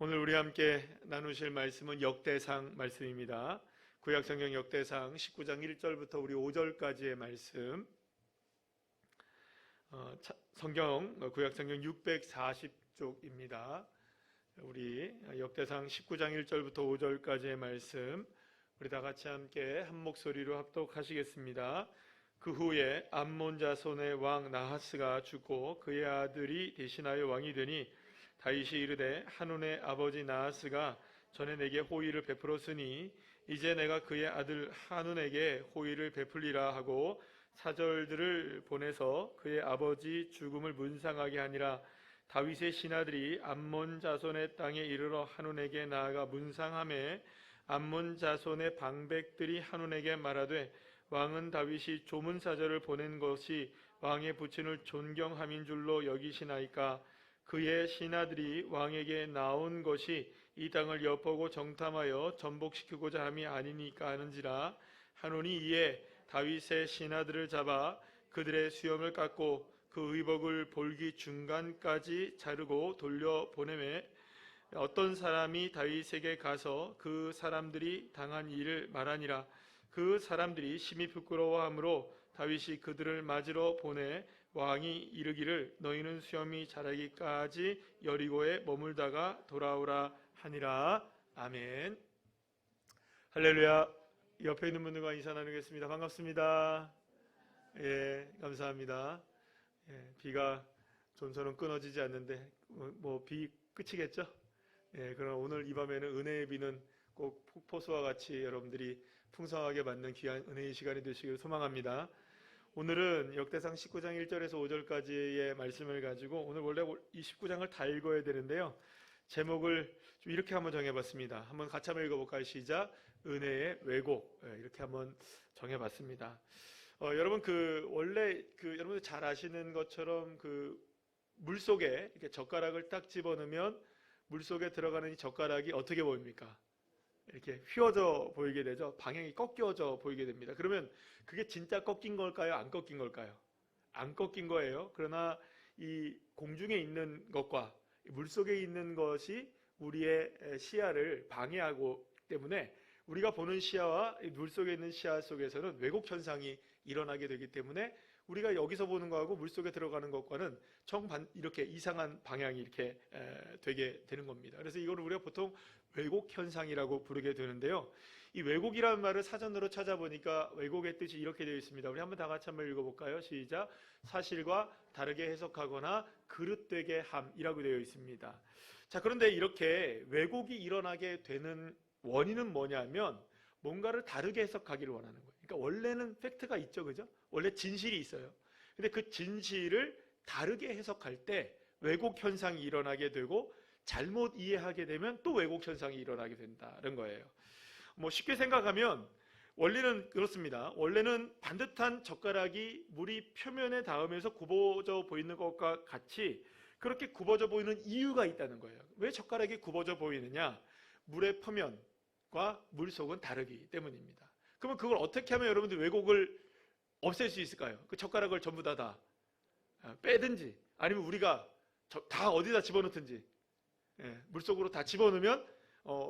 오늘 우리 함께 나누실 말씀은 역대상 말씀입니다. 구약성경 역대상 19장 1절부터 우리 5절까지의 말씀, 구약성경 640쪽입니다. 우리 역대상 19장 1절부터 5절까지의 말씀, 우리 다 같이 함께 한 목소리로 합독하시겠습니다. 그 후에 암몬 자손의 왕 나하스가 죽고 그의 아들이 대신하여 왕이 되니 다윗이 이르되 한운의 아버지 나하스가 전에 내게 호의를 베풀었으니 이제 내가 그의 아들 한운에게 호의를 베풀리라 하고 사절들을 보내서 그의 아버지 죽음을 문상하게 하니라. 다윗의 신하들이 암몬 자손의 땅에 이르러 한운에게 나아가 문상하매 암몬 자손의 방백들이 한운에게 말하되 왕은 다윗이 조문사절을 보낸 것이 왕의 부친을 존경함인 줄로 여기시나이까. 그의 신하들이 왕에게 나온 것이 이 땅을 엿보고 정탐하여 전복시키고자 함이 아니니까 하는지라. 한운이 이에 다윗의 신하들을 잡아 그들의 수염을 깎고 그 의복을 볼기 중간까지 자르고 돌려보내매 어떤 사람이 다윗에게 가서 그 사람들이 당한 일을 말하니라. 그 사람들이 심히 부끄러워하므로 다윗이 그들을 맞으러 보내 왕이 이르기를 너희는 수염이 자라기까지 여리고에 머물다가 돌아오라 하니라. 아멘. 할렐루야. 옆에 있는 분들과 인사 나누겠습니다. 반갑습니다. 예, 감사합니다. 예, 비가 좀처럼 끊어지지 않는데 비 끝이겠죠? 예, 그러나 오늘 이 밤에는 은혜의 비는 꼭 폭포수와 같이 여러분들이 풍성하게 맞는 귀한 은혜의 시간이 되시길 소망합니다. 오늘은 역대상 19장 1절에서 5절까지의 말씀을 가지고 오늘 원래 이 19장을 다 읽어야 되는데요. 제목을 좀 이렇게 한번 정해봤습니다. 한번 같이 한번 읽어볼까요? 시작. 은혜의 왜곡. 이렇게 한번 정해봤습니다. 여러분 원래 여러분들 잘 아시는 것처럼 물속에 이렇게 젓가락을 딱 집어넣으면 물속에 들어가는 이 젓가락이 어떻게 보입니까? 이렇게 휘어져 보이게 되죠. 방향이 꺾여져 보이게 됩니다. 그러면 그게 진짜 꺾인 걸까요? 안 꺾인 걸까요? 안 꺾인 거예요. 그러나 이 공중에 있는 것과 물속에 있는 것이 우리의 시야를 방해하고 때문에 우리가 보는 시야와 물속에 있는 시야 속에서는 왜곡 현상이 일어나게 되기 때문에 우리가 여기서 보는 거하고 물속에 들어가는 것과는 이렇게 이상한 방향이 이렇게 되게 되는 겁니다. 그래서 이걸 우리가 보통 왜곡 현상이라고 부르게 되는데요. 이 왜곡이라는 말을 사전으로 찾아보니까 왜곡의 뜻이 이렇게 되어 있습니다. 우리 한번 다 같이 한번 읽어볼까요? 시작. 사실과 다르게 해석하거나 그릇되게 함이라고 되어 있습니다. 자, 그런데 이렇게 왜곡이 일어나게 되는 원인은 뭐냐면 뭔가를 다르게 해석하기를 원하는 거예요. 그러니까 원래는 팩트가 있죠, 그죠? 원래 진실이 있어요. 근데 그 진실을 다르게 해석할 때 왜곡 현상이 일어나게 되고 잘못 이해하게 되면 또 왜곡 현상이 일어나게 된다는 거예요. 쉽게 생각하면 원리는 그렇습니다. 원래는 반듯한 젓가락이 물이 표면에 닿으면서 굽어져 보이는 것과 같이 그렇게 굽어져 보이는 이유가 있다는 거예요. 왜 젓가락이 굽어져 보이느냐? 물의 표면과 물 속은 다르기 때문입니다. 그러면 그걸 어떻게 하면 여러분들 왜곡을 없앨 수 있을까요? 그 젓가락을 전부 다 빼든지 아니면 우리가 다 어디다 집어넣든지 물속으로 다 집어넣으면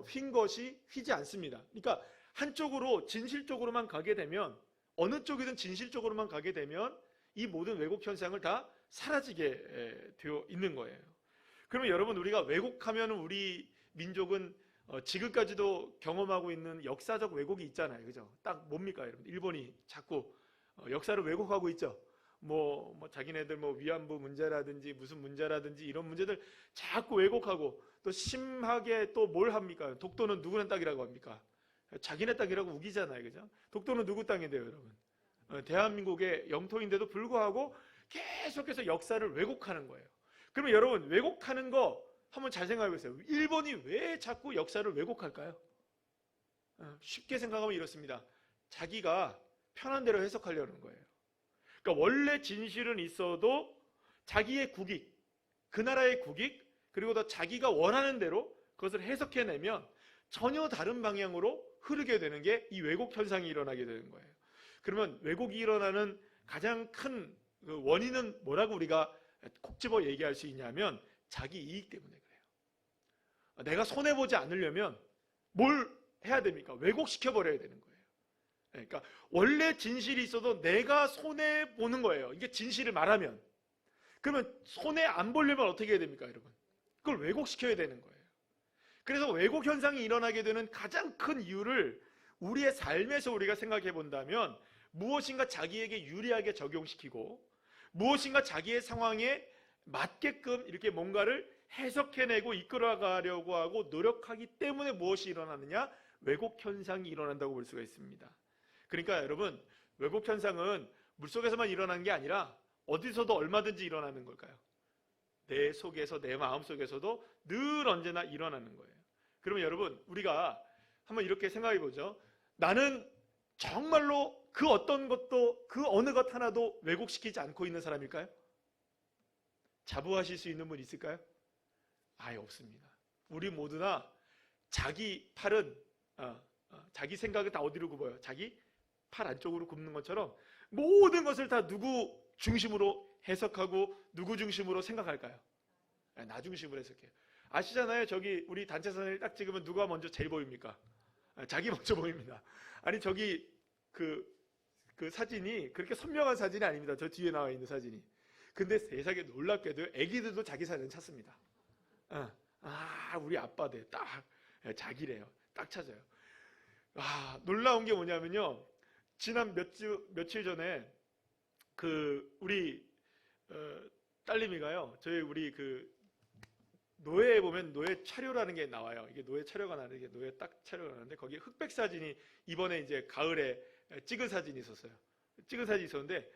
휜 것이 휘지 않습니다. 그러니까 한쪽으로 진실적으로만 가게 되면 어느 쪽이든 진실적으로만 가게 되면 이 모든 왜곡 현상을 다 사라지게 되어 있는 거예요. 그러면 여러분 우리가 왜곡하면 우리 민족은 지금까지도 경험하고 있는 역사적 왜곡이 있잖아요. 그죠? 딱 뭡니까 여러분? 일본이 자꾸 역사를 왜곡하고 있죠. 자기네들 위안부 문제라든지 무슨 문제라든지 이런 문제들 자꾸 왜곡하고 또 심하게 또 뭘 합니까? 독도는 누구네 땅이라고 합니까? 자기네 땅이라고 우기잖아요. 그죠? 독도는 누구 땅인데요, 여러분? 대한민국의 영토인데도 불구하고 계속해서 역사를 왜곡하는 거예요. 그러면 여러분 왜곡하는 거 한번 잘 생각해 보세요. 일본이 왜 자꾸 역사를 왜곡할까요? 쉽게 생각하면 이렇습니다. 자기가 편한 대로 해석하려는 거예요. 그러니까 원래 진실은 있어도 자기의 국익, 그 나라의 국익, 그리고 더 자기가 원하는 대로 그것을 해석해내면 전혀 다른 방향으로 흐르게 되는 게 이 왜곡 현상이 일어나게 되는 거예요. 그러면 왜곡이 일어나는 가장 큰 원인은 뭐라고 우리가 콕 집어 얘기할 수 있냐면 자기 이익 때문에 그래요. 내가 손해보지 않으려면 뭘 해야 됩니까? 왜곡시켜버려야 되는 거예요. 그러니까 원래 진실이 있어도 내가 손해보는 거예요. 이게 진실을 말하면. 그러면 손해 안 보려면 어떻게 해야 됩니까, 여러분? 그걸 왜곡시켜야 되는 거예요. 그래서 왜곡 현상이 일어나게 되는 가장 큰 이유를 우리의 삶에서 우리가 생각해 본다면 무엇인가 자기에게 유리하게 적용시키고 무엇인가 자기의 상황에 맞게끔 이렇게 뭔가를 해석해내고 이끌어가려고 하고 노력하기 때문에 무엇이 일어나느냐? 왜곡 현상이 일어난다고 볼 수가 있습니다. 그러니까 여러분, 왜곡 현상은 물속에서만 일어나는 게 아니라 어디서도 얼마든지 일어나는 걸까요? 내 속에서, 내 마음 속에서도 늘 언제나 일어나는 거예요. 그러면 여러분, 우리가 한번 이렇게 생각해 보죠. 나는 정말로 그 어떤 것도, 그 어느 것 하나도 왜곡시키지 않고 있는 사람일까요? 자부하실 수 있는 분 있을까요? 아예 없습니다. 우리 모두나 자기 팔은 자기 생각을 다 어디로 굽어요? 자기 팔 안쪽으로 굽는 것처럼 모든 것을 다 누구 중심으로 해석하고 누구 중심으로 생각할까요? 나 중심으로 해석해요. 아시잖아요. 저기 우리 단체 사진을 딱 찍으면 누가 먼저 제일 보입니까? 자기 먼저 보입니다. 아니 저기 그 사진이 그렇게 선명한 사진이 아닙니다. 저 뒤에 나와 있는 사진이. 근데 세상에 놀랍게도 애기들도 자기 사진 찾습니다. 우리 아빠들 딱 자기래요. 딱 찾아요. 놀라운 게 뭐냐면요. 지난 며칠 전에 우리 딸내미가요. 저희 우리 노예에 보면 노예 차료라는 게 나와요. 이게 노예 차료가 나는 게 노예 딱 차료가 나는데 거기에 흑백 사진이 이번에 이제 가을에 찍은 사진이 있었어요. 찍은 사진이 있었는데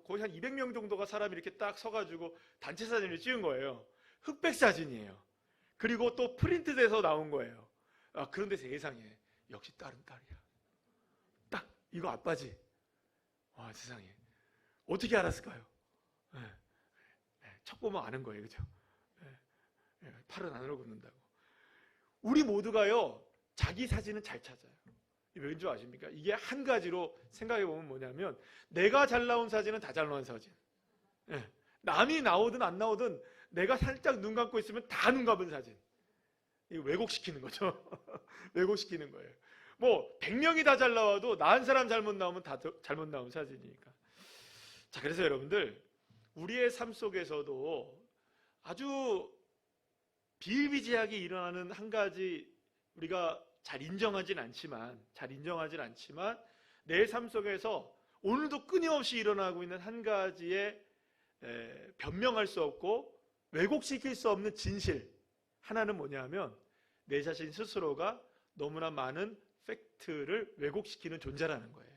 거의 한 200명 정도가 사람이 이렇게 딱 서가지고 단체 사진을 찍은 거예요. 흑백 사진이에요. 그리고 또 프린트돼서 나온 거예요. 그런데 세상에 역시 딸은 딸이야. 딱 이거 아빠지. 와 세상에 어떻게 알았을까요? 척 보면 아는 거예요, 그죠? 팔은 안으로 굽는다고. 우리 모두가요 자기 사진은 잘 찾아요. 왠지 아십니까? 이게 한 가지로 생각해 보면 뭐냐면 내가 잘 나온 사진은 다 잘 나온 사진. 남이 나오든 안 나오든 내가 살짝 눈 감고 있으면 다 눈 감은 사진. 이거 왜곡시키는 거죠. 왜곡시키는 거예요. 뭐 100명이 다 잘 나와도 나 한 사람 잘못 나오면 다 잘못 나온 사진이니까. 자, 그래서 여러분들 우리의 삶 속에서도 아주 비일비재하게 일어나는 한 가지 우리가 잘 인정하진 않지만 내 삶 속에서 오늘도 끊임없이 일어나고 있는 한 가지의 변명할 수 없고 왜곡시킬 수 없는 진실 하나는 뭐냐면 내 자신 스스로가 너무나 많은 팩트를 왜곡시키는 존재라는 거예요.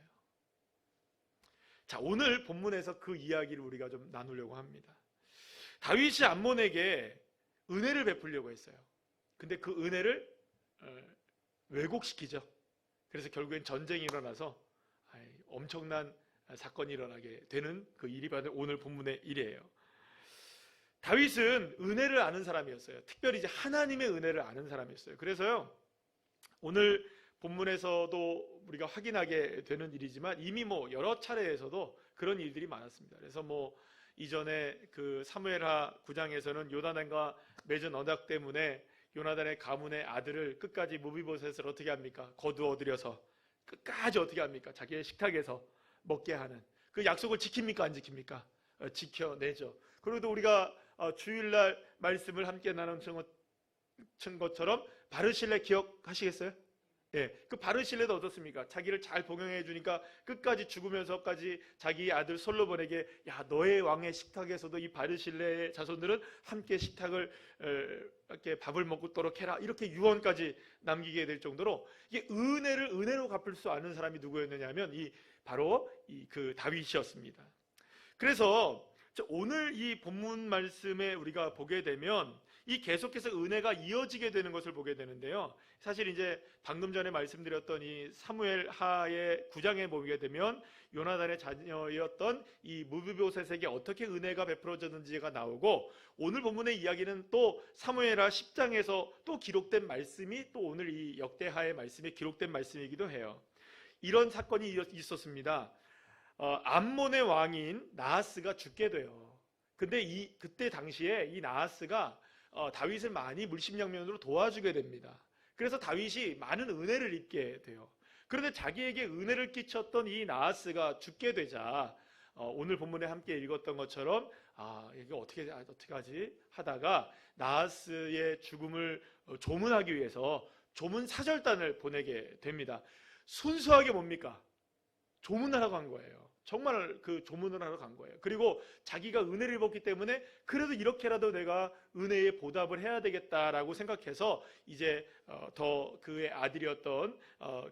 자, 오늘 본문에서 그 이야기를 우리가 좀 나누려고 합니다. 다윗이 암몬에게 은혜를 베풀려고 했어요. 근데 그 은혜를 왜곡시키죠. 그래서 결국엔 전쟁이 일어나서 엄청난 사건이 일어나게 되는 그 일이 바로 오늘 본문의 일이에요. 다윗은 은혜를 아는 사람이었어요. 특별히 이제 하나님의 은혜를 아는 사람이었어요. 그래서요, 오늘 본문에서도 우리가 확인하게 되는 일이지만 이미 여러 차례에서도 그런 일들이 많았습니다. 그래서 이전에 그 사무엘하 9장에서는 요나단과 맺은 언약 때문에 요나단의 가문의 아들을 끝까지 무비보셋을 어떻게 합니까? 거두어 들여서 끝까지 어떻게 합니까? 자기의 식탁에서 먹게 하는 그 약속을 지킵니까? 안 지킵니까? 지켜내죠. 그리고 우리가 주일날 말씀을 함께 나눈 것처럼 바르실레 기억하시겠어요? 그 바르실레도 어떻습니까? 자기를 잘 복용해 주니까 끝까지 죽으면서까지 자기 아들 솔로몬에게 야 너의 왕의 식탁에서도 이 바르실레의 자손들은 함께 식탁을 이렇게 밥을 먹도록 해라 이렇게 유언까지 남기게 될 정도로 이게 은혜를 은혜로 갚을 수 아는 사람이 누구였느냐면 바로 그 다윗이었습니다. 그래서 오늘 이 본문 말씀에 우리가 보게 되면 이 계속해서 은혜가 이어지게 되는 것을 보게 되는데요. 사실 이제 방금 전에 말씀드렸던 이 사무엘하의 9장에 보게 되면 요나단의 자녀였던 이 무비보셋에게 어떻게 은혜가 베풀어졌는지가 나오고 오늘 본문의 이야기는 또 사무엘하 10장에서 또 기록된 말씀이 또 오늘 이 역대하의 말씀에 기록된 말씀이기도 해요. 이런 사건이 있었습니다. 암몬의 왕인 나하스가 죽게 돼요. 근데 그때 당시에 이 나하스가 다윗을 많이 물심양면으로 도와주게 됩니다. 그래서 다윗이 많은 은혜를 입게 돼요. 그런데 자기에게 은혜를 끼쳤던 이 나하스가 죽게 되자 오늘 본문에 함께 읽었던 것처럼 이게 어떻게 하지 하다가 나하스의 죽음을 조문하기 위해서 조문 사절단을 보내게 됩니다. 순수하게 뭡니까? 조문하러 간 거예요. 정말 그 조문을 하러 간 거예요. 그리고 자기가 은혜를 입었기 때문에 그래도 이렇게라도 내가 은혜에 보답을 해야 되겠다라고 생각해서 이제 더 그의 아들이었던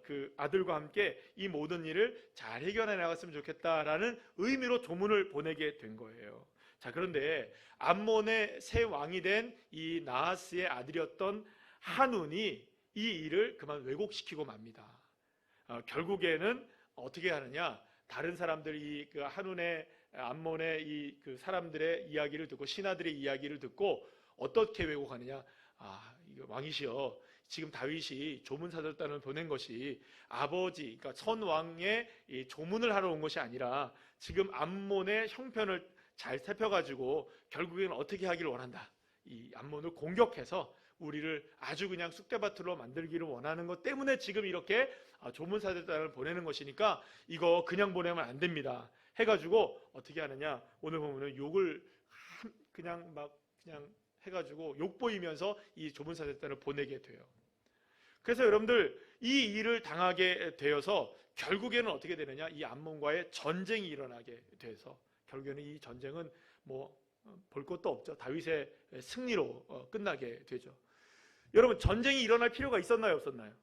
그 아들과 함께 이 모든 일을 잘 해결해 나갔으면 좋겠다라는 의미로 조문을 보내게 된 거예요. 자, 그런데 암몬의 새 왕이 된 이 나하스의 아들이었던 한운이 이 일을 그만 왜곡시키고 맙니다. 결국에는 어떻게 하느냐? 다른 사람들이 그 한운의 암몬의 이 그 사람들의 이야기를 듣고 신하들의 이야기를 듣고 어떻게 왜곡하느냐? 이거 왕이시여, 지금 다윗이 조문사절단을 보낸 것이 아버지, 그러니까 선 왕의 이 조문을 하러 온 것이 아니라 지금 암몬의 형편을 잘 살펴가지고 결국에는 어떻게 하기를 원한다. 이 암몬을 공격해서 우리를 아주 그냥 쑥대밭으로 만들기를 원하는 것 때문에 지금 이렇게 조문사절단을 보내는 것이니까 이거 그냥 보내면 안 됩니다 해가지고 어떻게 하느냐, 오늘 보면 욕을 그냥 해가지고 욕 보이면서 이 조문사절단을 보내게 돼요. 그래서 여러분들 이 일을 당하게 되어서 결국에는 어떻게 되느냐, 이 암몬과의 전쟁이 일어나게 돼서 결국에는 이 전쟁은 볼 것도 없죠. 다윗의 승리로 끝나게 되죠. 여러분, 전쟁이 일어날 필요가 있었나요, 없었나요?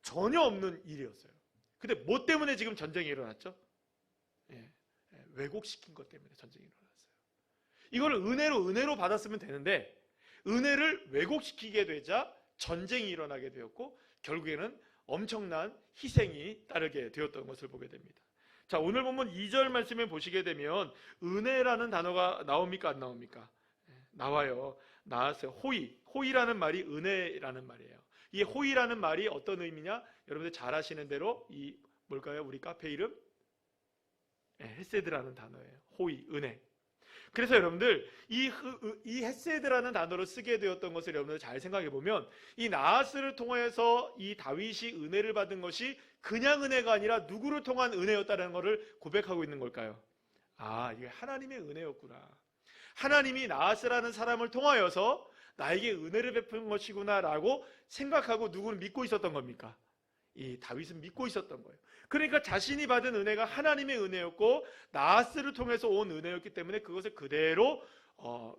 전혀 없는 일이었어요. 근데 뭐 때문에 지금 전쟁이 일어났죠? 왜곡시킨 것 때문에 전쟁이 일어났어요. 이걸 은혜로 받았으면 되는데 은혜를 왜곡시키게 되자 전쟁이 일어나게 되었고 결국에는 엄청난 희생이 따르게 되었던 것을 보게 됩니다. 자, 오늘 본문 2절 말씀에 보시게 되면 은혜라는 단어가 나옵니까, 안 나옵니까? 나와요. 나왔어요. 호의라는 말이 은혜라는 말이에요. 이 호의라는 말이 어떤 의미냐? 여러분들 잘 아시는 대로 이 뭘까요? 우리 카페 이름? 헤세드라는 단어예요. 호의, 은혜. 그래서 여러분들 이 헤세드라는 단어를 쓰게 되었던 것을 여러분들 잘 생각해 보면 이 나하스를 통해서 이 다윗이 은혜를 받은 것이 그냥 은혜가 아니라 누구를 통한 은혜였다는 것을 고백하고 있는 걸까요? 이게 하나님의 은혜였구나. 하나님이 나하스라는 사람을 통하여서 나에게 은혜를 베푼 것이구나라고 생각하고 누구는 믿고 있었던 겁니까? 이 다윗은 믿고 있었던 거예요. 그러니까 자신이 받은 은혜가 하나님의 은혜였고 나하스를 통해서 온 은혜였기 때문에 그것을 그대로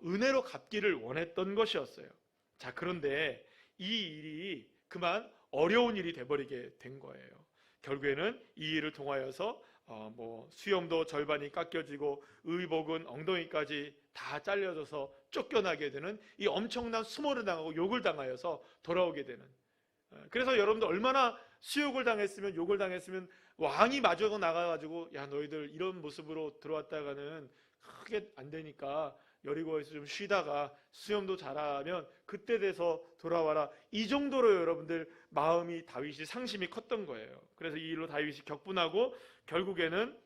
은혜로 갚기를 원했던 것이었어요. 자, 그런데 이 일이 그만 어려운 일이 돼버리게 된 거예요. 결국에는 이 일을 통하여서 수염도 절반이 깎여지고 의복은 엉덩이까지 다 잘려져서 쫓겨나게 되는 이 엄청난 수모를 당하고 욕을 당하여서 돌아오게 되는. 그래서 여러분들 얼마나 수욕을 당했으면, 욕을 당했으면 왕이 마저 나가가지고 야, 너희들 이런 모습으로 들어왔다가는 크게 안 되니까 여리고에서 좀 쉬다가 수염도 자라면 그때 돼서 돌아와라. 이 정도로 여러분들 마음이 다윗이 상심이 컸던 거예요. 그래서 이 일로 다윗이 격분하고 결국에는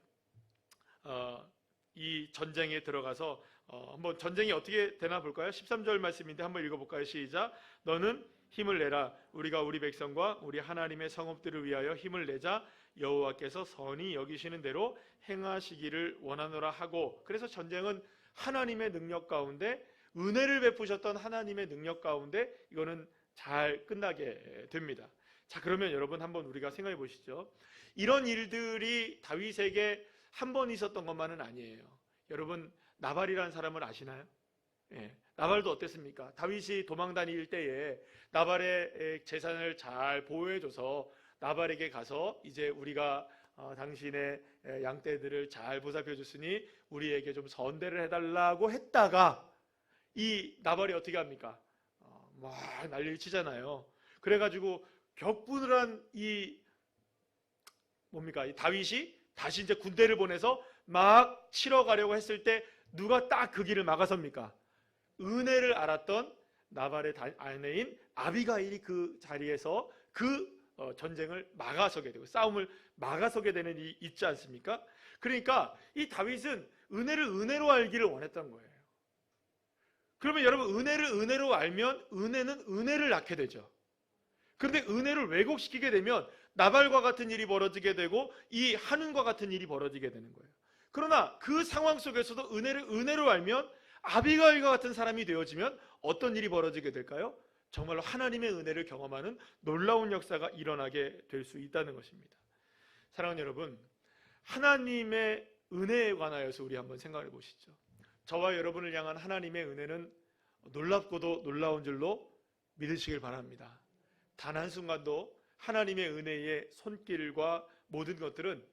이 전쟁에 들어가서 한번 전쟁이 어떻게 되나 볼까요? 13절 말씀인데 한번 읽어볼까요? 시작. 너는 힘을 내라. 우리가 우리 백성과 우리 하나님의 성읍들을 위하여 힘을 내자. 여호와께서 선히 여기시는 대로 행하시기를 원하노라 하고. 그래서 전쟁은 하나님의 능력 가운데, 은혜를 베푸셨던 하나님의 능력 가운데 이거는 잘 끝나게 됩니다. 자, 그러면 여러분 한번 우리가 생각해 보시죠. 이런 일들이 다윗에게 한 번 있었던 것만은 아니에요. 여러분, 나발이라는 사람을 아시나요? 나발도 어땠습니까? 다윗이 도망 다닐 때에 나발의 재산을 잘 보호해줘서 나발에게 가서 이제 우리가 당신의 양떼들을 잘 보살펴 줬으니 우리에게 좀 선대를 해달라고 했다가 이 나발이 어떻게 합니까? 막 난리를 치잖아요. 그래가지고 격분을 한 이 다윗이 다시 이제 군대를 보내서 막 치러 가려고 했을 때 누가 딱 그 길을 막아섭니까? 은혜를 알았던 나발의 아내인 아비가일이 그 자리에서 그 전쟁을 막아서게 되고 싸움을 막아서게 되는 일이 있지 않습니까? 그러니까 이 다윗은 은혜를 은혜로 알기를 원했던 거예요. 그러면 여러분 은혜를 은혜로 알면 은혜는 은혜를 낳게 되죠. 그런데 은혜를 왜곡시키게 되면 나발과 같은 일이 벌어지게 되고 이 한운과 같은 일이 벌어지게 되는 거예요. 그러나 그 상황 속에서도 은혜를 은혜로 알면 아비가일과 같은 사람이 되어지면 어떤 일이 벌어지게 될까요? 정말로 하나님의 은혜를 경험하는 놀라운 역사가 일어나게 될 수 있다는 것입니다. 사랑하는 여러분, 하나님의 은혜에 관하여서 우리 한번 생각해 보시죠. 저와 여러분을 향한 하나님의 은혜는 놀랍고도 놀라운 줄로 믿으시길 바랍니다. 단 한순간도 하나님의 은혜의 손길과 모든 것들은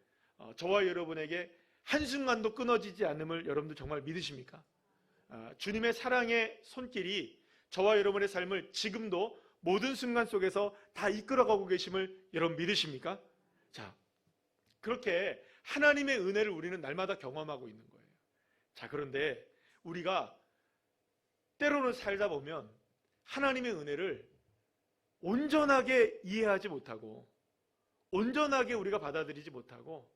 저와 여러분에게 한순간도 끊어지지 않음을 여러분들 정말 믿으십니까? 주님의 사랑의 손길이 저와 여러분의 삶을 지금도 모든 순간 속에서 다 이끌어가고 계심을 여러분 믿으십니까? 자, 그렇게 하나님의 은혜를 우리는 날마다 경험하고 있는 거예요. 자, 그런데 우리가 때로는 살다 보면 하나님의 은혜를 온전하게 이해하지 못하고 온전하게 우리가 받아들이지 못하고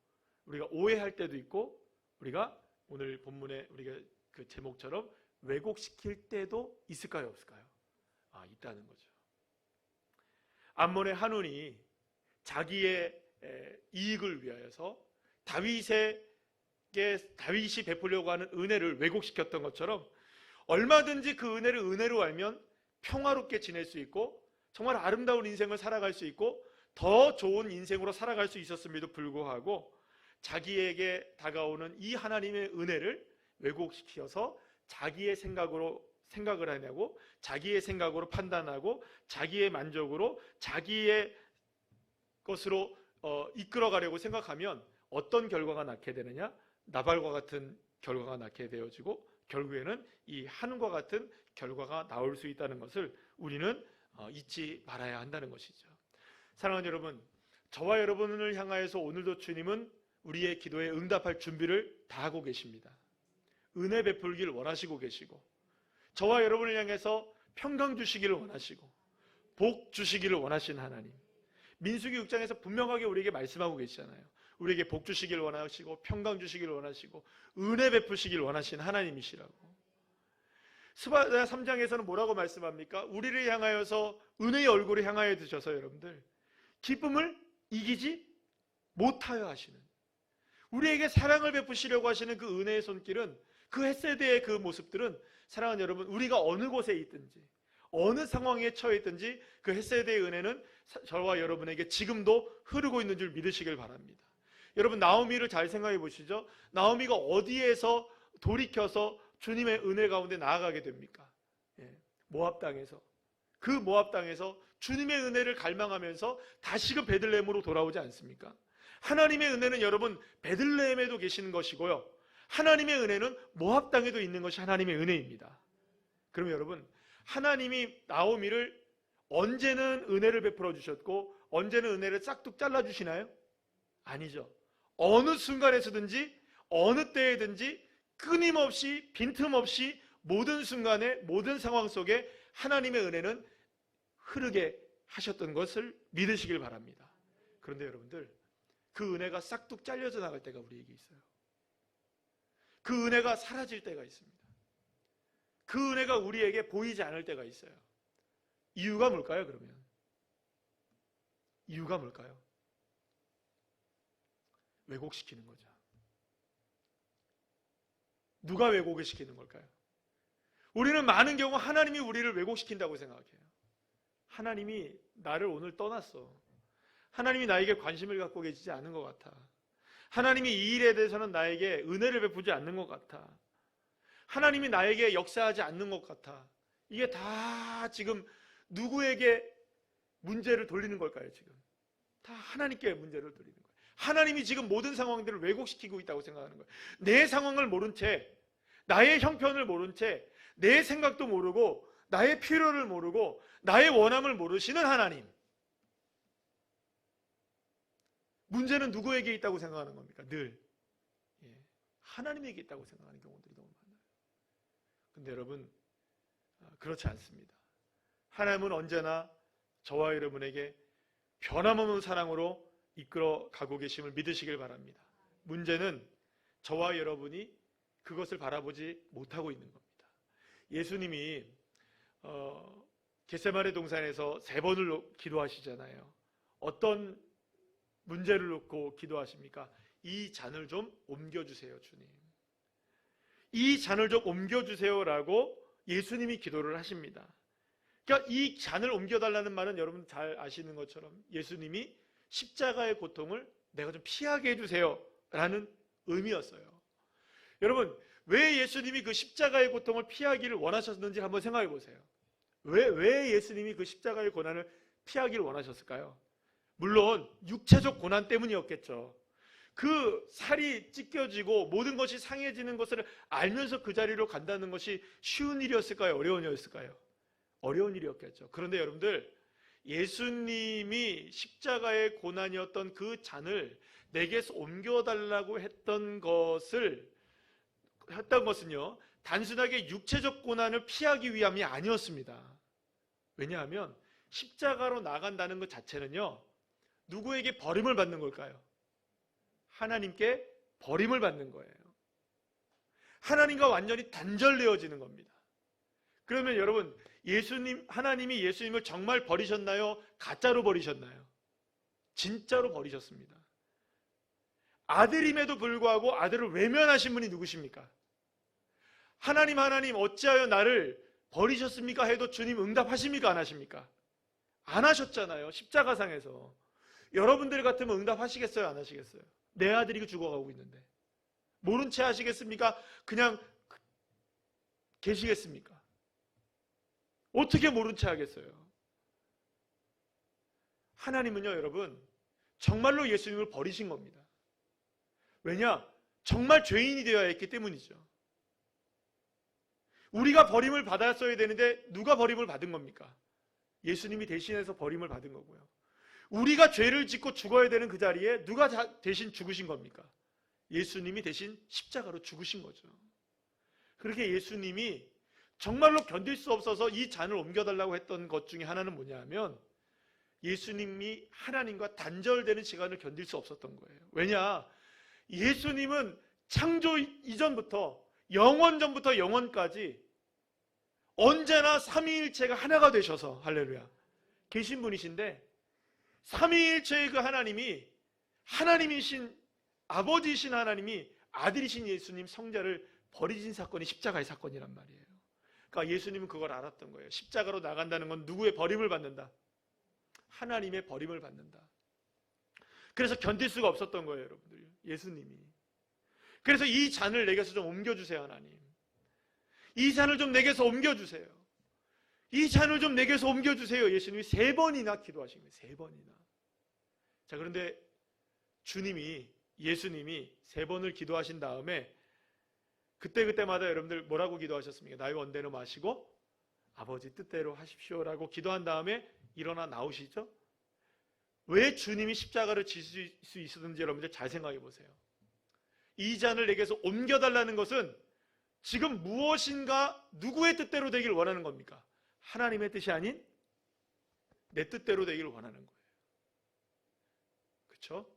우리가 오해할 때도 있고 우리가 오늘 본문에 우리가 그 제목처럼 왜곡시킬 때도 있을까요? 없을까요? 있다는 거죠. 암몬의 한운이 자기의 이익을 위하여서 다윗이 베풀려고 하는 은혜를 왜곡시켰던 것처럼 얼마든지 그 은혜를 은혜로 알면 평화롭게 지낼 수 있고 정말 아름다운 인생을 살아갈 수 있고 더 좋은 인생으로 살아갈 수 있었음에도 불구하고 자기에게 다가오는 이 하나님의 은혜를 왜곡시켜서 자기의 생각을 하냐고 자기의 생각으로 판단하고 자기의 만족으로 자기의 것으로 이끌어가려고 생각하면 어떤 결과가 낳게 되느냐? 나발과 같은 결과가 낳게 되어지고 결국에는 이 한과 같은 결과가 나올 수 있다는 것을 우리는 잊지 말아야 한다는 것이죠. 사랑하는 여러분, 저와 여러분을 향하여서 오늘도 주님은 우리의 기도에 응답할 준비를 다 하고 계십니다. 은혜 베풀기를 원하시고 계시고 저와 여러분을 향해서 평강 주시기를 원하시고 복 주시기를 원하시는 하나님, 민수기 6장에서 분명하게 우리에게 말씀하고 계시잖아요. 우리에게 복 주시기를 원하시고 평강 주시기를 원하시고 은혜 베푸시기를 원하시는 하나님이시라고. 스바랴 3장에서는 뭐라고 말씀합니까? 우리를 향하여서 은혜의 얼굴을 향하여 드셔서 여러분들 기쁨을 이기지 못하여 하시는, 우리에게 사랑을 베푸시려고 하시는 그 은혜의 손길은, 그 헤세드의 그 모습들은 사랑하는 여러분, 우리가 어느 곳에 있든지 어느 상황에 처해 있든지 그 헤세드의 은혜는 저와 여러분에게 지금도 흐르고 있는 줄 믿으시길 바랍니다. 여러분, 나오미를 잘 생각해 보시죠. 나오미가 어디에서 돌이켜서 주님의 은혜 가운데 나아가게 됩니까? 모압 땅에서, 그 모압 땅에서 주님의 은혜를 갈망하면서 다시금 베들레헴으로 돌아오지 않습니까? 하나님의 은혜는 여러분 베들레헴에도 계시는 것이고요, 하나님의 은혜는 모압 땅에도 있는 것이 하나님의 은혜입니다. 그러면 여러분, 하나님이 나오미를 언제는 은혜를 베풀어 주셨고 언제는 은혜를 싹둑 잘라 주시나요? 아니죠. 어느 순간에서든지 어느 때에든지 끊임없이 빈틈없이 모든 순간에 모든 상황 속에 하나님의 은혜는 흐르게 하셨던 것을 믿으시길 바랍니다. 그런데 여러분들, 그 은혜가 싹둑 잘려져 나갈 때가 우리에게 있어요. 그 은혜가 사라질 때가 있습니다. 그 은혜가 우리에게 보이지 않을 때가 있어요. 이유가 뭘까요? 그러면 이유가 뭘까요? 왜곡시키는 거죠. 누가 왜곡을 시키는 걸까요? 우리는 많은 경우 하나님이 우리를 왜곡시킨다고 생각해요. 하나님이 나를 오늘 떠났어. 하나님이 나에게 관심을 갖고 계시지 않은 것 같아. 하나님이 이 일에 대해서는 나에게 은혜를 베푸지 않는 것 같아. 하나님이 나에게 역사하지 않는 것 같아. 이게 다 지금 누구에게 문제를 돌리는 걸까요? 지금 다 하나님께 문제를 돌리는 거예요. 하나님이 지금 모든 상황들을 왜곡시키고 있다고 생각하는 거예요. 내 상황을 모른 채, 나의 형편을 모른 채, 내 생각도 모르고 나의 필요를 모르고 나의 원함을 모르시는 하나님, 문제는 누구에게 있다고 생각하는 겁니까? 늘 하나님에게 있다고 생각하는 경우들이 너무 많아요. 근데 여러분, 그렇지 않습니다. 하나님은 언제나 저와 여러분에게 변함없는 사랑으로 이끌어 가고 계심을 믿으시길 바랍니다. 문제는 저와 여러분이 그것을 바라보지 못하고 있는 겁니다. 예수님이 겟세마네 동산에서 3번을 기도하시잖아요. 어떤 문제를 놓고 기도하십니까? 이 잔을 좀 옮겨주세요, 주님. 이 잔을 좀 옮겨주세요라고 예수님이 기도를 하십니다. 그러니까 이 잔을 옮겨달라는 말은 여러분 잘 아시는 것처럼 예수님이 십자가의 고통을 내가 좀 피하게 해주세요 라는 의미였어요. 여러분, 왜 예수님이 그 십자가의 고통을 피하기를 원하셨는지 한번 생각해 보세요. 왜 예수님이 그 십자가의 고난을 피하기를 원하셨을까요? 물론 육체적 고난 때문이었겠죠. 그 살이 찢겨지고 모든 것이 상해지는 것을 알면서 그 자리로 간다는 것이 쉬운 일이었을까요? 어려운 일이었을까요? 어려운 일이었겠죠. 그런데 여러분들, 예수님이 십자가의 고난이었던 그 잔을 내게서 옮겨달라고 했던 것은요, 단순하게 육체적 고난을 피하기 위함이 아니었습니다. 왜냐하면 십자가로 나간다는 것 자체는요, 누구에게 버림을 받는 걸까요? 하나님께 버림을 받는 거예요. 하나님과 완전히 단절되어지는 겁니다. 그러면 여러분, 하나님이 예수님을 정말 버리셨나요? 가짜로 버리셨나요? 진짜로 버리셨습니다. 아들임에도 불구하고 아들을 외면하신 분이 누구십니까? 하나님 어찌하여 나를 버리셨습니까? 해도 주님 응답하십니까? 안 하십니까? 안 하셨잖아요. 십자가상에서. 여러분들 같으면 응답하시겠어요? 안 하시겠어요? 내 아들이 죽어가고 있는데 모른 채 하시겠습니까? 그냥 계시겠습니까? 어떻게 모른 채 하겠어요? 하나님은요, 여러분, 정말로 예수님을 버리신 겁니다. 왜냐? 정말 죄인이 되어야 했기 때문이죠. 우리가 버림을 받았어야 되는데 누가 버림을 받은 겁니까? 예수님이 대신해서 버림을 받은 거고요. 우리가 죄를 짓고 죽어야 되는 그 자리에 누가 대신 죽으신 겁니까? 예수님이 대신 십자가로 죽으신 거죠. 그렇게 예수님이 정말로 견딜 수 없어서 이 잔을 옮겨달라고 했던 것 중에 하나는 뭐냐 하면 예수님이 하나님과 단절되는 시간을 견딜 수 없었던 거예요. 왜냐? 예수님은 창조 이전부터 영원 전부터 영원까지 언제나 삼위일체가 하나가 되셔서 할렐루야 계신 분이신데 삼위일체의 그 하나님이 하나님이신 아버지이신 하나님이 아들이신 예수님 성자를 버리신 사건이 십자가의 사건이란 말이에요. 그러니까 예수님은 그걸 알았던 거예요. 십자가로 나간다는 건 누구의 버림을 받는다? 하나님의 버림을 받는다. 그래서 견딜 수가 없었던 거예요, 여러분들. 예수님이. 그래서 이 잔을 내게서 좀 옮겨주세요, 하나님. 이 잔을 좀 내게서 옮겨주세요. 이 잔을 좀 내게서 옮겨주세요. 예수님이 3번이나 기도하신 거예요. 3번이나. 자, 그런데 예수님이 3번을 기도하신 다음에 그때마다 여러분들 뭐라고 기도하셨습니까? 나의 원대로 마시고 아버지 뜻대로 하십시오라고 기도한 다음에 일어나 나오시죠? 왜 주님이 십자가를 지실 수 있었는지 여러분들 잘 생각해 보세요. 이 잔을 내게서 옮겨달라는 것은 지금 무엇인가 누구의 뜻대로 되길 원하는 겁니까? 하나님의 뜻이 아닌 내 뜻대로 되길 원하는 거예요. 그렇죠?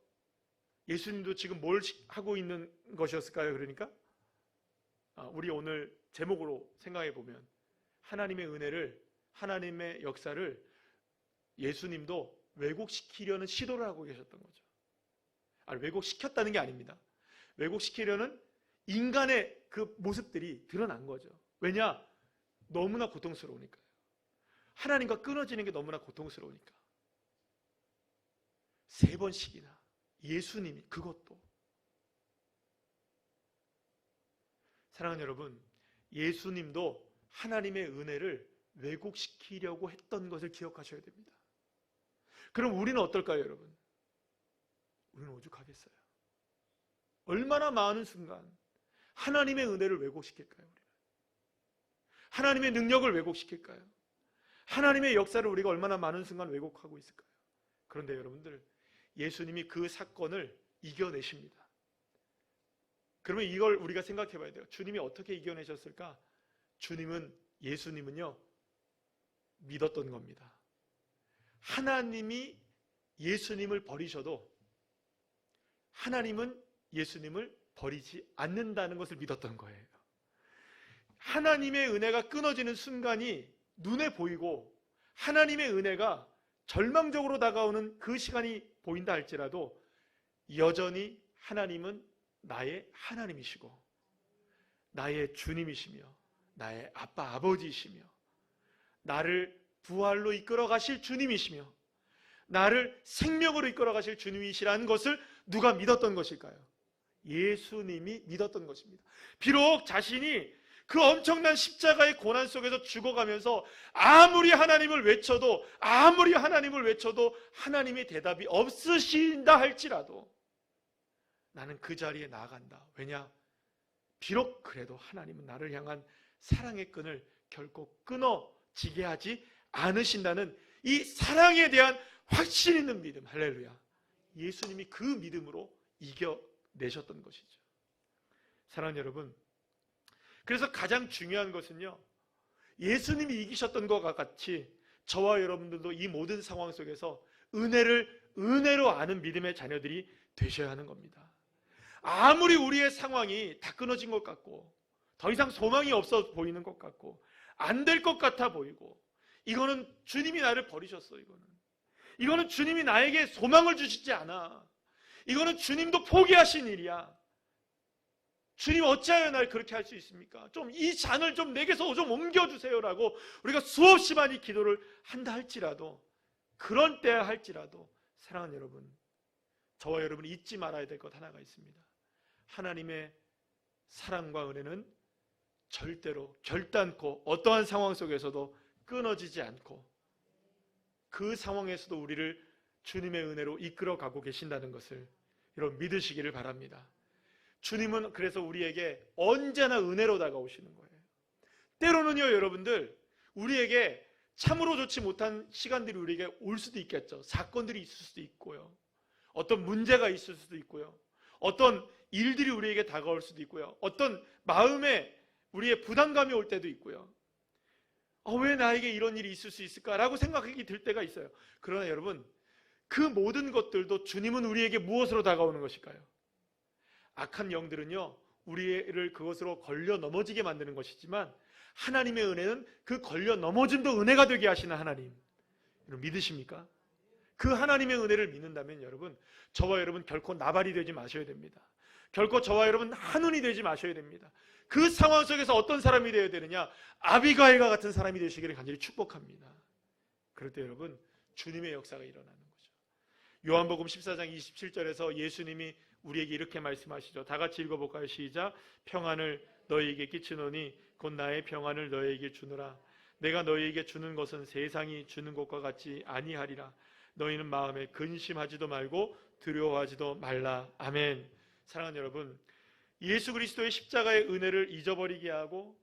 예수님도 지금 뭘 하고 있는 것이었을까요? 그러니까 우리 오늘 제목으로 생각해 보면 하나님의 은혜를, 하나님의 역사를 예수님도 왜곡시키려는 시도를 하고 계셨던 거죠. 왜곡시켰다는 게 아닙니다. 왜곡시키려는 인간의 그 모습들이 드러난 거죠. 왜냐? 너무나 고통스러우니까요. 하나님과 끊어지는 게 너무나 고통스러우니까. 3번씩이나 예수님이 그것도. 사랑하는 여러분, 예수님도 하나님의 은혜를 왜곡시키려고 했던 것을 기억하셔야 됩니다. 그럼 우리는 어떨까요, 여러분? 우리는 오죽하겠어요. 얼마나 많은 순간 하나님의 은혜를 왜곡시킬까요? 우리는? 하나님의 능력을 왜곡시킬까요? 하나님의 역사를 우리가 얼마나 많은 순간 왜곡하고 있을까요? 그런데 여러분들, 예수님이 그 사건을 이겨내십니다. 그러면 이걸 우리가 생각해 봐야 돼요. 주님이 어떻게 이겨내셨을까? 예수님은요, 믿었던 겁니다. 하나님이 예수님을 버리셔도 하나님은 예수님을 버리지 않는다는 것을 믿었던 거예요. 하나님의 은혜가 끊어지는 순간이 눈에 보이고 하나님의 은혜가 절망적으로 다가오는 그 시간이 보인다 할지라도 여전히 하나님은 나의 하나님이시고 나의 주님이시며 나의 아빠 아버지이시며 나를 부활로 이끌어 가실 주님이시며 나를 생명으로 이끌어 가실 주님이시라는 것을 누가 믿었던 것일까요? 예수님이 믿었던 것입니다. 비록 자신이 그 엄청난 십자가의 고난 속에서 죽어가면서 아무리 하나님을 외쳐도 하나님의 대답이 없으신다 할지라도 나는 그 자리에 나아간다. 왜냐? 비록 그래도 하나님은 나를 향한 사랑의 끈을 결코 끊어지게 하지 않으신다는 이 사랑에 대한 확신 있는 믿음. 할렐루야. 예수님이 그 믿음으로 이겨내셨던 것이죠. 사랑하는 여러분, 그래서 가장 중요한 것은요, 예수님이 이기셨던 것과 같이 저와 여러분들도 이 모든 상황 속에서 은혜를 은혜로 아는 믿음의 자녀들이 되셔야 하는 겁니다. 아무리 우리의 상황이 다 끊어진 것 같고 더 이상 소망이 없어 보이는 것 같고 안 될 것 같아 보이고, 이거는 주님이 나를 버리셨어. 이거는 주님이 나에게 소망을 주시지 않아. 이거는 주님도 포기하신 일이야. 주님 어찌하여 날 그렇게 할 수 있습니까? 좀 이 잔을 좀 내게서 좀 옮겨주세요라고 우리가 수없이 많이 기도를 한다 할지라도, 그런 때야 할지라도 사랑하는 여러분, 저와 여러분이 잊지 말아야 될 것 하나가 있습니다. 하나님의 사랑과 은혜는 절대로 결단코 어떠한 상황 속에서도 끊어지지 않고 그 상황에서도 우리를 주님의 은혜로 이끌어가고 계신다는 것을 여러분 믿으시기를 바랍니다. 주님은 그래서 우리에게 언제나 은혜로 다가오시는 거예요. 때로는요, 여러분들, 우리에게 참으로 좋지 못한 시간들이 우리에게 올 수도 있겠죠. 사건들이 있을 수도 있고요, 어떤 문제가 있을 수도 있고요, 어떤 일들이 우리에게 다가올 수도 있고요, 어떤 마음에 우리의 부담감이 올 때도 있고요. 왜 나에게 이런 일이 있을 수 있을까라고 생각이 들 때가 있어요. 그러나 여러분, 그 모든 것들도 주님은 우리에게 무엇으로 다가오는 것일까요? 악한 영들은요, 우리를 그것으로 걸려 넘어지게 만드는 것이지만 하나님의 은혜는 그 걸려 넘어짐도 은혜가 되게 하시는 하나님, 여러분 믿으십니까? 그 하나님의 은혜를 믿는다면 여러분, 저와 여러분 결코 나발이 되지 마셔야 됩니다. 결코 저와 여러분 한눈이 되지 마셔야 됩니다. 그 상황 속에서 어떤 사람이 되어야 되느냐? 아비가일과 같은 사람이 되시기를 간절히 축복합니다. 그럴 때 여러분, 주님의 역사가 일어나는 거죠. 요한복음 14장 27절에서 예수님이 우리에게 이렇게 말씀하시죠. 다 같이 읽어볼까요? 시작. 평안을 너희에게 끼치노니 곧 나의 평안을 너희에게 주노라. 내가 너희에게 주는 것은 세상이 주는 것과 같지 아니하리라. 너희는 마음에 근심하지도 말고 두려워하지도 말라. 아멘. 사랑하는 여러분, 예수 그리스도의 십자가의 은혜를 잊어버리게 하고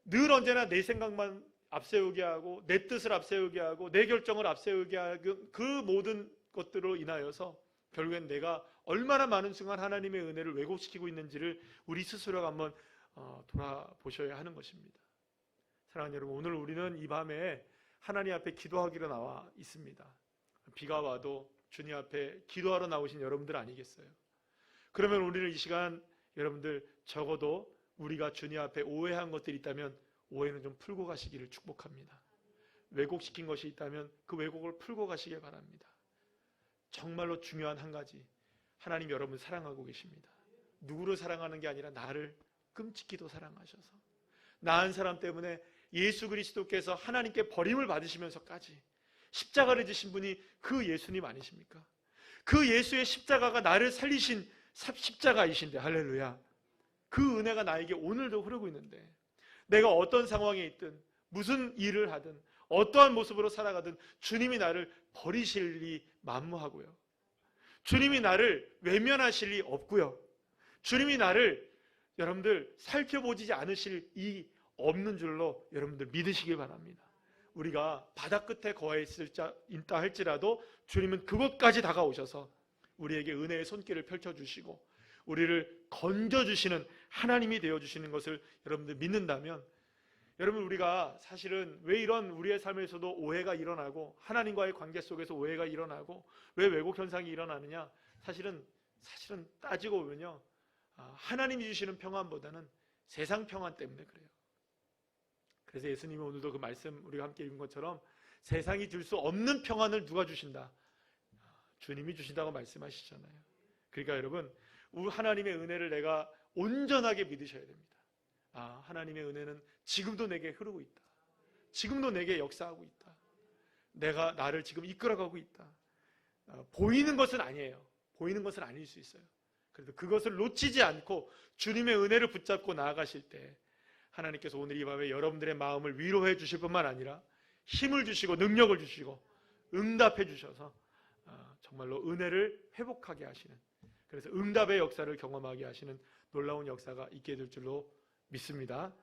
늘 언제나 내 생각만 앞세우게 하고 내 뜻을 앞세우게 하고 내 결정을 앞세우게 하고, 그 모든 것들로 인하여서 결국엔 내가 얼마나 많은 순간 하나님의 은혜를 왜곡시키고 있는지를 우리 스스로가 한번 돌아보셔야 하는 것입니다. 사랑하는 여러분, 오늘 우리는 이 밤에 하나님 앞에 기도하기로 나와 있습니다. 비가 와도 주님 앞에 기도하러 나오신 여러분들 아니겠어요? 그러면 우리는 이 시간 여러분들 적어도 우리가 주님 앞에 오해한 것들이 있다면 오해는 좀 풀고 가시기를 축복합니다. 왜곡시킨 것이 있다면 그 왜곡을 풀고 가시길 바랍니다. 정말로 중요한 한 가지, 하나님 여러분 사랑하고 계십니다. 누구를 사랑하는 게 아니라 나를 끔찍히도 사랑하셔서 나 한 사람 때문에 예수 그리스도께서 하나님께 버림을 받으시면서까지 십자가를 지신 분이 그 예수님 아니십니까? 그 예수의 십자가가 나를 살리신 십자가이신데, 할렐루야. 그 은혜가 나에게 오늘도 흐르고 있는데, 내가 어떤 상황에 있든 무슨 일을 하든 어떠한 모습으로 살아가든 주님이 나를 버리실 리 만무하고요, 주님이 나를 외면하실 리 없고요, 주님이 나를 여러분들 살펴보지 않으실 이 없는 줄로 여러분들 믿으시길 바랍니다. 우리가 바다 끝에 거해 있다 할지라도 주님은 그곳까지 다가오셔서 우리에게 은혜의 손길을 펼쳐주시고 우리를 건져주시는 하나님이 되어주시는 것을 여러분들 믿는다면, 여러분 우리가 사실은 왜 이런 우리의 삶에서도 오해가 일어나고 하나님과의 관계 속에서 오해가 일어나고 왜 왜곡 현상이 일어나느냐? 사실은 따지고 보면요, 하나님이 주시는 평안보다는 세상 평안 때문에 그래요. 그래서 예수님이 오늘도 그 말씀 우리가 함께 읽은 것처럼 세상이 줄 수 없는 평안을 누가 주신다? 주님이 주신다고 말씀하시잖아요. 그러니까 여러분, 하나님의 은혜를 내가 온전하게 믿으셔야 됩니다. 하나님의 은혜는 지금도 내게 흐르고 있다. 지금도 내게 역사하고 있다. 내가 나를 지금 이끌어가고 있다. 보이는 것은 아니에요. 보이는 것은 아닐 수 있어요. 그래도 그것을 놓치지 않고 주님의 은혜를 붙잡고 나아가실 때 하나님께서 오늘 이 밤에 여러분들의 마음을 위로해 주실 뿐만 아니라 힘을 주시고 능력을 주시고 응답해 주셔서 정말로 은혜를 회복하게 하시는, 그래서 응답의 역사를 경험하게 하시는 놀라운 역사가 있게 될 줄로 믿습니다.